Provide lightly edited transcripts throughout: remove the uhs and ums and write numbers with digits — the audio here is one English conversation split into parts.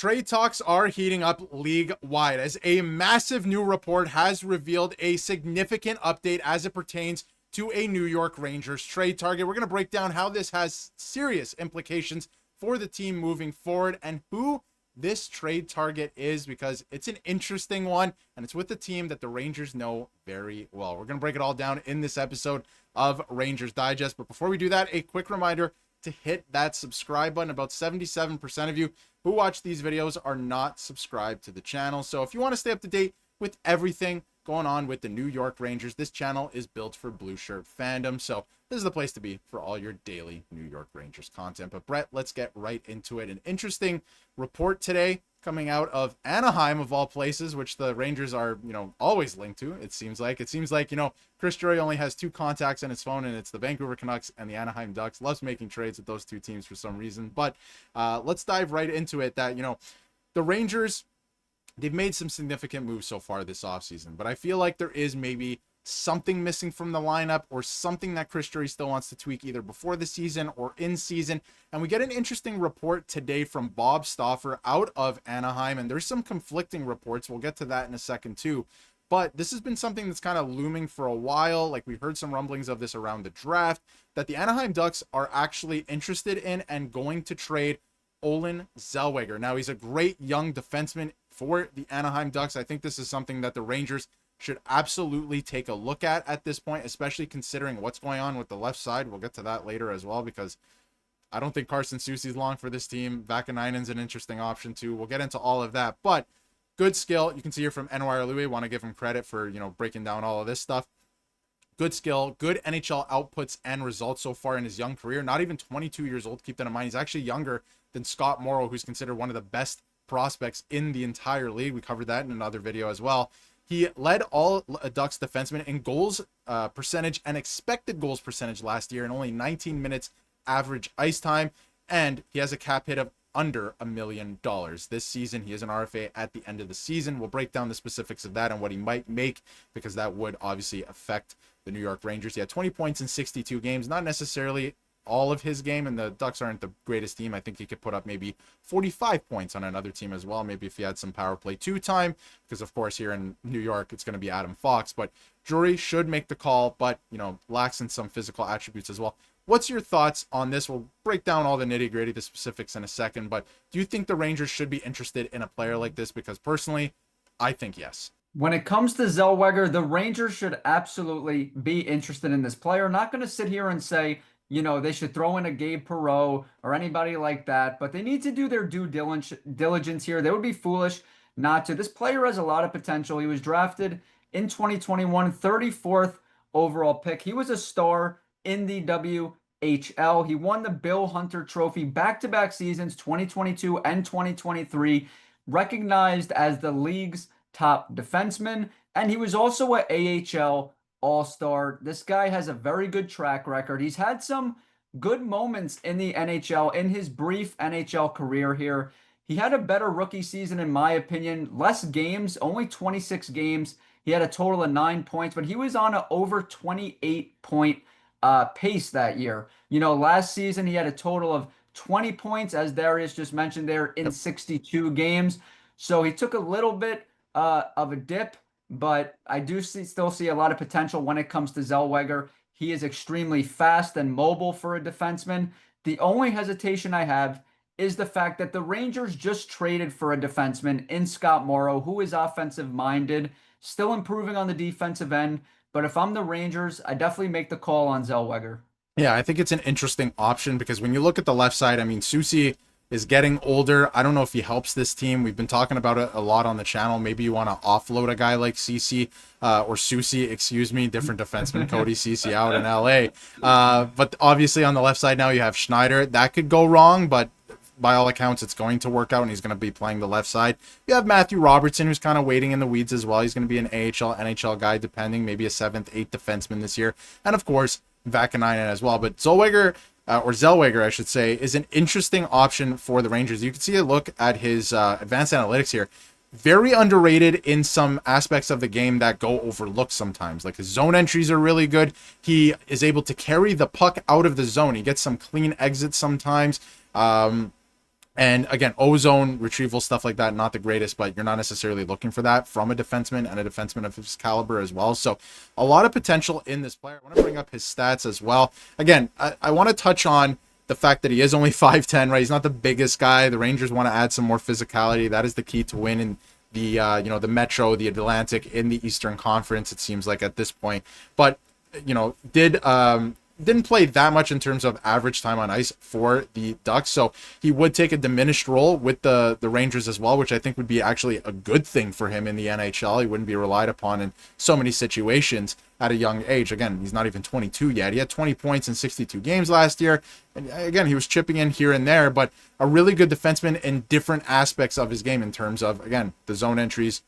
Trade talks are heating up league-wide as a massive new report has revealed a significant update as it pertains to a New York Rangers trade target. We're going to break down how this has serious implications for the team moving forward and who this trade target is, because it's an interesting one and it's with the team that the Rangers know very well. We're going to break it all down in this episode of Rangers Digest. But before we do that, a quick reminder to hit that subscribe button. About 77% of you who watch these videos are not subscribed to the channel. So if you want to stay up to date with everything going on with the New York Rangers, this channel is built for blue shirt fandom. So this is the place to be for all your daily New York Rangers content. But Bret, let's get right into it. An interesting report today coming out of Anaheim, of all places, which the Rangers are, always linked to. It seems like, Chris Drury only has two contacts on his phone, and it's the Vancouver Canucks and the Anaheim Ducks. Loves making trades with those two teams for some reason. But let's dive right into it. That, the Rangers, they've made some significant moves so far this offseason, but I feel like there is maybe something missing from the lineup or something that Chris Drury still wants to tweak either before the season or in season. And we get an interesting report today from Bob Stauffer out of Anaheim, and there's some conflicting reports. We'll get to that in a second too. But this has been something that's kind of looming for a while. Like, we've heard some rumblings of this around the draft, that the Anaheim Ducks are actually interested in and going to trade Olen Zellweger. Now, he's a great young defenseman for the Anaheim Ducks. I think this is something that the Rangers should absolutely take a look at this point, especially considering what's going on with the left side. We'll get to that later as well, because I don't think Carson Soucy's long for this team. Vakanainen's an interesting option too. We'll get into all of that, but good skill. You can see here from NYR Louis, want to give him credit for, breaking down all of this stuff. Good skill, good NHL outputs and results so far in his young career. Not even 22 years old. Keep that in mind. He's actually younger than Scott Morrow, who's considered one of the best prospects in the entire league. We covered that in another video as well. He led all Ducks defensemen in goals percentage and expected goals percentage last year in only 19 minutes average ice time. And he has a cap hit of under $1 million this season. He is an RFA at the end of the season. We'll break down the specifics of that and what he might make, because that would obviously affect the New York Rangers. He had 20 points in 62 games, not necessarily all of his game, and the Ducks aren't the greatest team. I think he could put up maybe 45 points on another team as well, maybe if he had some power play 2 time, because of course here in New York it's going to be Adam Fox. But Drury should make the call, but lacks in some physical attributes as well. What's your thoughts on this? We'll break down all the nitty-gritty, the specifics in a second, but do you think the Rangers should be interested in a player like this? Because personally, I think yes. When it comes to Zellweger, the Rangers should absolutely be interested in this player. Not going to sit here and say, they should throw in a Gabe Perreault or anybody like that, but they need to do their due diligence here. They would be foolish not to. This player has a lot of potential. He was drafted in 2021, 34th overall pick. He was a star in the WHL. He won the Bill Hunter Trophy back-to-back seasons, 2022 and 2023, recognized as the league's top defenseman, and he was also an AHL All-Star. This guy has a very good track record. He's had some good moments in the NHL in his brief NHL career here. He had a better rookie season, in my opinion. Less games, only 26 games. He had a total of 9 points, but he was on an over 28-point pace that year. Last season he had a total of 20 points, as Darius just mentioned there, in 62 games. So he took a little bit of a dip, but I do still see a lot of potential when it comes to Zellweger. He is extremely fast and mobile for a defenseman. The only hesitation I have is the fact that the Rangers just traded for a defenseman in Scott Morrow, who is offensive-minded, still improving on the defensive end. But if I'm the Rangers, I definitely make the call on Zellweger. Yeah, I think it's an interesting option, because when you look at the left side, Soucy is getting older. I don't know if he helps this team. We've been talking about it a lot on the channel. Maybe you want to offload a guy like Soucy, or Soucy, excuse me, different defenseman, Cody Ceci out in LA. But obviously on the left side now you have Schneider. That could go wrong, but by all accounts it's going to work out, and he's going to be playing the left side. You have Matthew Robertson, who's kind of waiting in the weeds as well. He's going to be an AHL, NHL guy, depending, maybe a 7th, 8th defenseman this year. And of course, Vakanainen as well. But Zellweger, I should say, is an interesting option for the Rangers. You can see a look at his advanced analytics here. Very underrated in some aspects of the game that go overlooked sometimes. Like, his zone entries are really good. He is able to carry the puck out of the zone. He gets some clean exits sometimes. And again, ozone retrieval, stuff like that, not the greatest, but you're not necessarily looking for that from a defenseman and a defenseman of his caliber as well. So a lot of potential in this player. I want to bring up his stats as well. Again, I want to touch on the fact that he is only 5'10", right? He's not the biggest guy. The Rangers want to add some more physicality. That is the key to win in the, the Metro, the Atlantic, in the Eastern Conference, it seems like at this point. But, didn't play that much in terms of average time on ice for the Ducks, so he would take a diminished role with the Rangers as well, which I think would be actually a good thing for him in the NHL. He wouldn't be relied upon in so many situations at a young age. Again, he's not even 22 yet. He had 20 points in 62 games last year, and again, he was chipping in here and there, but a really good defenseman in different aspects of his game in terms of, again, the zone entries,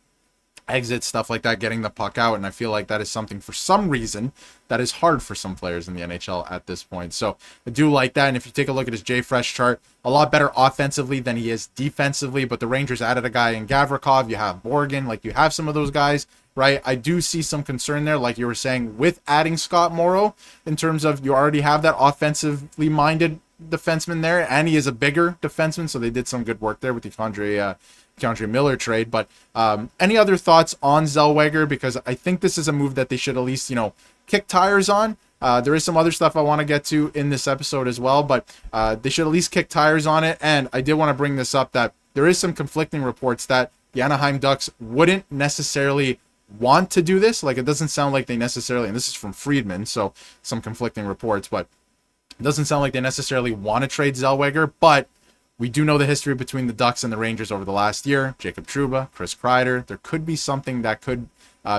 exits, stuff like that, getting the puck out. And I feel like that is something, for some reason, that is hard for some players in the NHL at this point. So I do like that. And if you take a look at his JFresh chart, a lot better offensively than he is defensively. But the Rangers added a guy in Gavrikov. You have Morgan, like you have some of those guys, right? I do see some concern there, like you were saying, with adding Scott Morrow, in terms of you already have that offensively minded defenseman there, and he is a bigger defenseman, so they did some good work there with the K'Andre Miller trade. But any other thoughts on Zellweger? Because I think this is a move that they should at least, kick tires on. There is some other stuff I want to get to in this episode as well, but they should at least kick tires on it. And I did want to bring this up, that there is some conflicting reports that the Anaheim Ducks wouldn't necessarily want to do this. Like, it doesn't sound like they necessarily, and this is from Friedman, so some conflicting reports, but it doesn't sound like they necessarily want to trade Zellweger. But we do know the history between the Ducks and the Rangers over the last year. Jacob Trouba, Chris Kreider. There could be something that could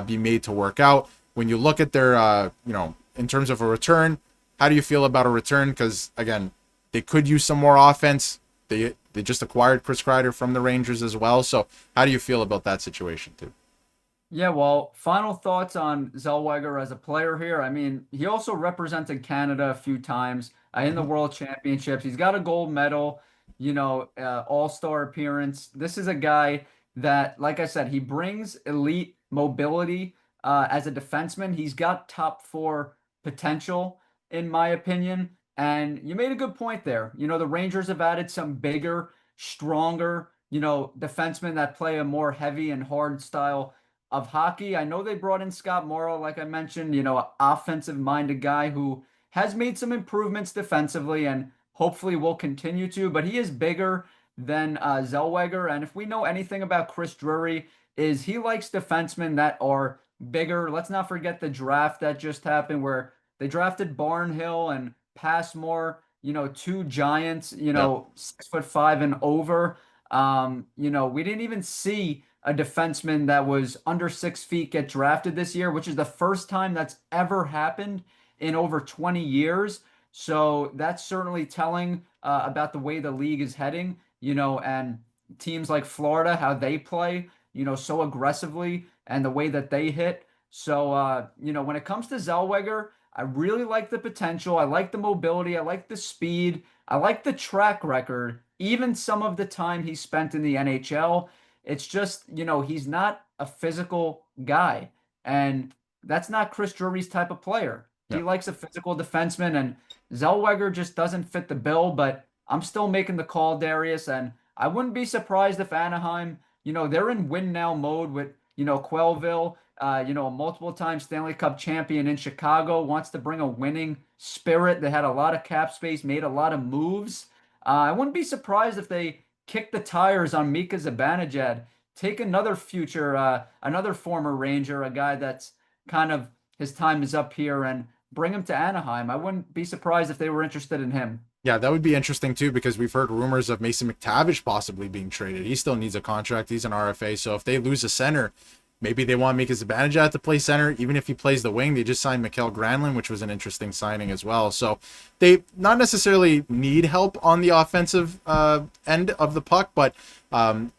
be made to work out. When you look at their, in terms of a return, how do you feel about a return? Because, again, they could use some more offense. They just acquired Chris Kreider from the Rangers as well. So how do you feel about that situation, too? Yeah, well, final thoughts on Zellweger as a player here. I mean, he also represented Canada a few times in the World Championships. He's got a gold medal, all-star appearance. This is a guy that, like I said, he brings elite mobility as a defenseman. He's got top four potential, in my opinion. And you made a good point there. The Rangers have added some bigger, stronger, defensemen that play a more heavy and hard style of hockey. I know they brought in Scott Morrow, like I mentioned, an offensive-minded guy who has made some improvements defensively and hopefully will continue to, but he is bigger than Zellweger. And if we know anything about Chris Drury, is he likes defensemen that are bigger. Let's not forget the draft that just happened where they drafted Barnhill and Passmore, two giants, 6'5" and over. We didn't even see a defenseman that was under 6 feet get drafted this year, which is the first time that's ever happened in over 20 years. So that's certainly telling about the way the league is heading, and teams like Florida, how they play, so aggressively, and the way that they hit. So, when it comes to Zellweger, I really like the potential. I like the mobility. I like the speed. I like the track record, even some of the time he spent in the NHL. It's just, he's not a physical guy. And that's not Chris Drury's type of player. He likes a physical defenseman, and Zellweger just doesn't fit the bill. But I'm still making the call, Darius. And I wouldn't be surprised if Anaheim, they're in win now mode with, Quelleville, a multiple-time Stanley Cup champion in Chicago, wants to bring a winning spirit. They had a lot of cap space, made a lot of moves. I wouldn't be surprised if they kick the tires on Mika Zibanejad, take another another former Ranger, a guy that's kind of his time is up here, and bring him to Anaheim. I wouldn't be surprised if they were interested in him. Yeah, that would be interesting too, because we've heard rumors of Mason McTavish possibly being traded. He still needs a contract. He's an RFA. So if they lose a center, maybe they want Mika Zibanejad to play center. Even if he plays the wing, they just signed Mikael Granlund, which was an interesting signing as well. So they not necessarily need help on the offensive end of the puck, but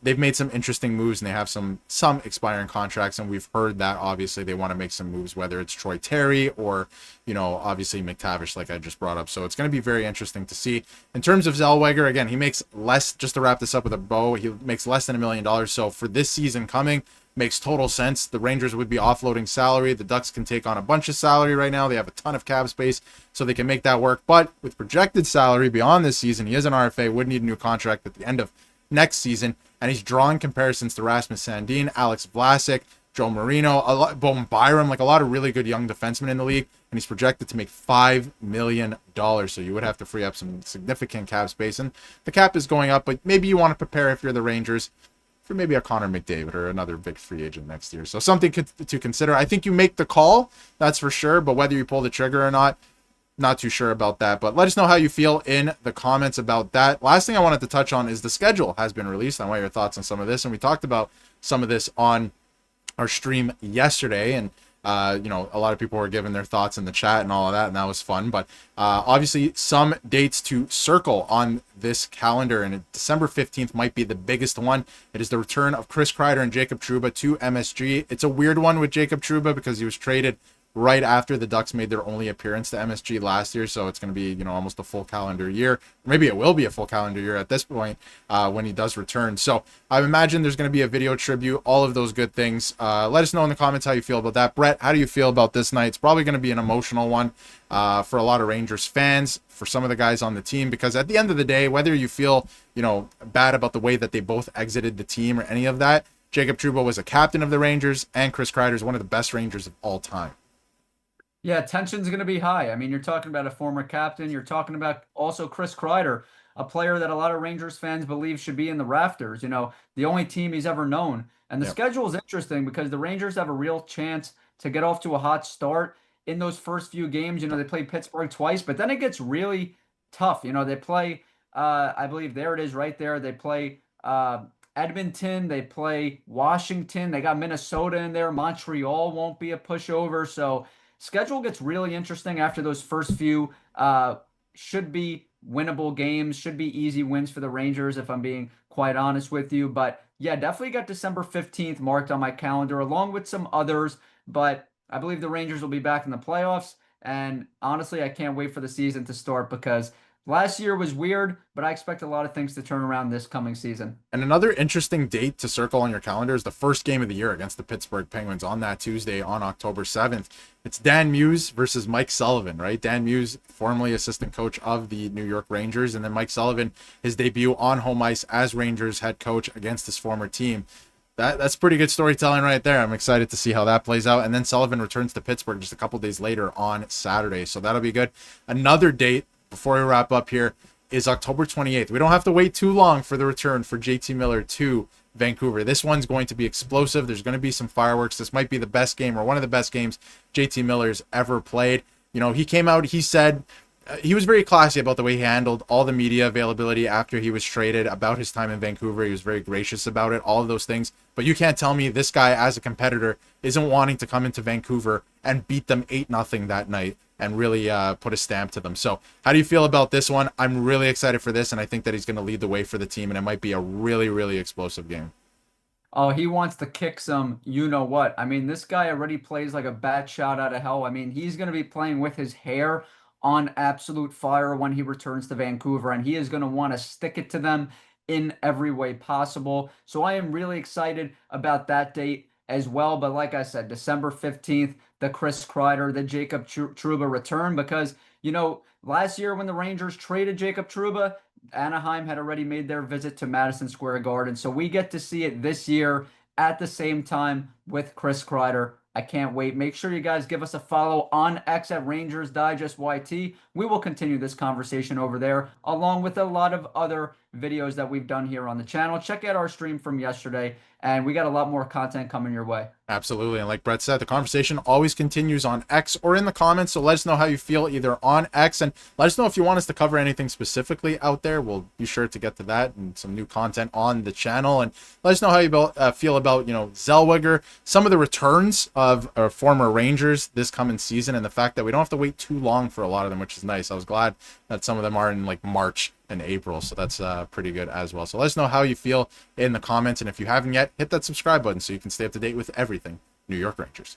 they've made some interesting moves, and they have some expiring contracts. And we've heard that obviously they want to make some moves, whether it's Troy Terry or, obviously McTavish, like I just brought up. So it's going to be very interesting to see. In terms of Zellweger, again, he makes less, just to wrap this up with a bow, he makes less than $1 million. So for this season coming, makes total sense. The Rangers would be offloading salary. The Ducks can take on a bunch of salary right now. They have a ton of cap space, so they can make that work. But with projected salary beyond this season, he is an RFA, would need a new contract at the end of next season, and he's drawing comparisons to Rasmus Sandin, Alex Vlasic, Joe Marino, Bowen Byram, like a lot of really good young defensemen in the league, and he's projected to make $5 million. So you would have to free up some significant cap space, and the cap is going up, but maybe you want to prepare if you're the Rangers for maybe a Connor McDavid or another big free agent next year. So something to consider. I think you make the call, that's for sure, but whether you pull the trigger or not too sure about that. But let us know how you feel in the comments about that. Last thing I wanted to touch on is the schedule has been released. I want your thoughts on some of this, and we talked about some of this on our stream yesterday, and a lot of people were giving their thoughts in the chat and all of that, and that was fun. But obviously some dates to circle on this calendar, and December 15th might be the biggest one. It is the return of Chris Kreider and Jacob Trouba to MSG. It's a weird one with Jacob Trouba because he was traded right after the Ducks made their only appearance to MSG last year, so it's going to be almost a full calendar year. Maybe it will be a full calendar year at this point when he does return. So I imagine there's going to be a video tribute, all of those good things. Let us know in the comments how you feel about that. Bret, how do you feel about this night? It's probably going to be an emotional one for a lot of Rangers fans, for some of the guys on the team, because at the end of the day, whether you feel bad about the way that they both exited the team or any of that, Jacob Trouba was a captain of the Rangers, and Chris Kreider is one of the best Rangers of all time. Yeah, tension's going to be high. I mean, you're talking about a former captain. You're talking about also Chris Kreider, a player that a lot of Rangers fans believe should be in the rafters, the only team he's ever known. And the schedule is interesting because the Rangers have a real chance to get off to a hot start in those first few games. They play Pittsburgh twice, but then it gets really tough. They play, I believe there it is right there. They play Edmonton, they play Washington, they got Minnesota in there. Montreal won't be a pushover. So schedule gets really interesting after those first few should be winnable games, should be easy wins for the Rangers, if I'm being quite honest with you. But yeah, definitely got December 15th marked on my calendar along with some others. But I believe the Rangers will be back in the playoffs. And honestly, I can't wait for the season to start because last year was weird, but I expect a lot of things to turn around this coming season. And another interesting date to circle on your calendar is the first game of the year against the Pittsburgh Penguins on that Tuesday on October 7th. It's Dan Muse versus Mike Sullivan, right? Dan Muse, formerly assistant coach of the New York Rangers, and then Mike Sullivan, his debut on home ice as Rangers head coach against his former team. That's pretty good storytelling right there. I'm excited to see how that plays out. And then Sullivan returns to Pittsburgh just a couple days later on Saturday, so that'll be good. Another date before we wrap up here is October 28th. We don't have to wait too long for the return for JT Miller to Vancouver. This one's going to be explosive. There's going to be some fireworks. This might be the best game or one of the best games JT Miller's ever played. He came out, he said, he was very classy about the way he handled all the media availability after he was traded, about his time in Vancouver. He was very gracious about it, all of those things. But you can't tell me this guy, as a competitor, isn't wanting to come into Vancouver and beat them 8-0 that night and really put a stamp to them. So how do you feel about this one? I'm really excited for this, and I think that he's going to lead the way for the team, and it might be a really, really explosive game. Oh, he wants to kick some you-know-what. I mean, this guy already plays like a bat shot out of hell. I mean, he's going to be playing with his hair on absolute fire when he returns to Vancouver, and he is going to want to stick it to them in every way possible. So I am really excited about that date as well. But like I said, December 15th, the Chris Kreider, the Jacob Trouba return, because, last year when the Rangers traded Jacob Trouba, Anaheim had already made their visit to Madison Square Garden. So we get to see it this year at the same time with Chris Kreider. I can't wait. Make sure you guys give us a follow on X at Rangers Digest YT. We will continue this conversation over there, along with a lot of other videos that we've done here on the channel. Check out our stream from yesterday, and we got a lot more content coming your way. Absolutely. And like Bret said, the conversation always continues on X or in the comments. So let us know how you feel either on X, and let us know if you want us to cover anything specifically out there. We'll be sure to get to that and some new content on the channel. And let us know how you feel about, Zellweger, some of the returns of our former Rangers this coming season, and the fact that we don't have to wait too long for a lot of them, which is nice. I was glad that some of them are in like March and April, so that's pretty good as well. So let us know how you feel in the comments, and if you haven't yet, hit that subscribe button so you can stay up to date with everything New York Rangers.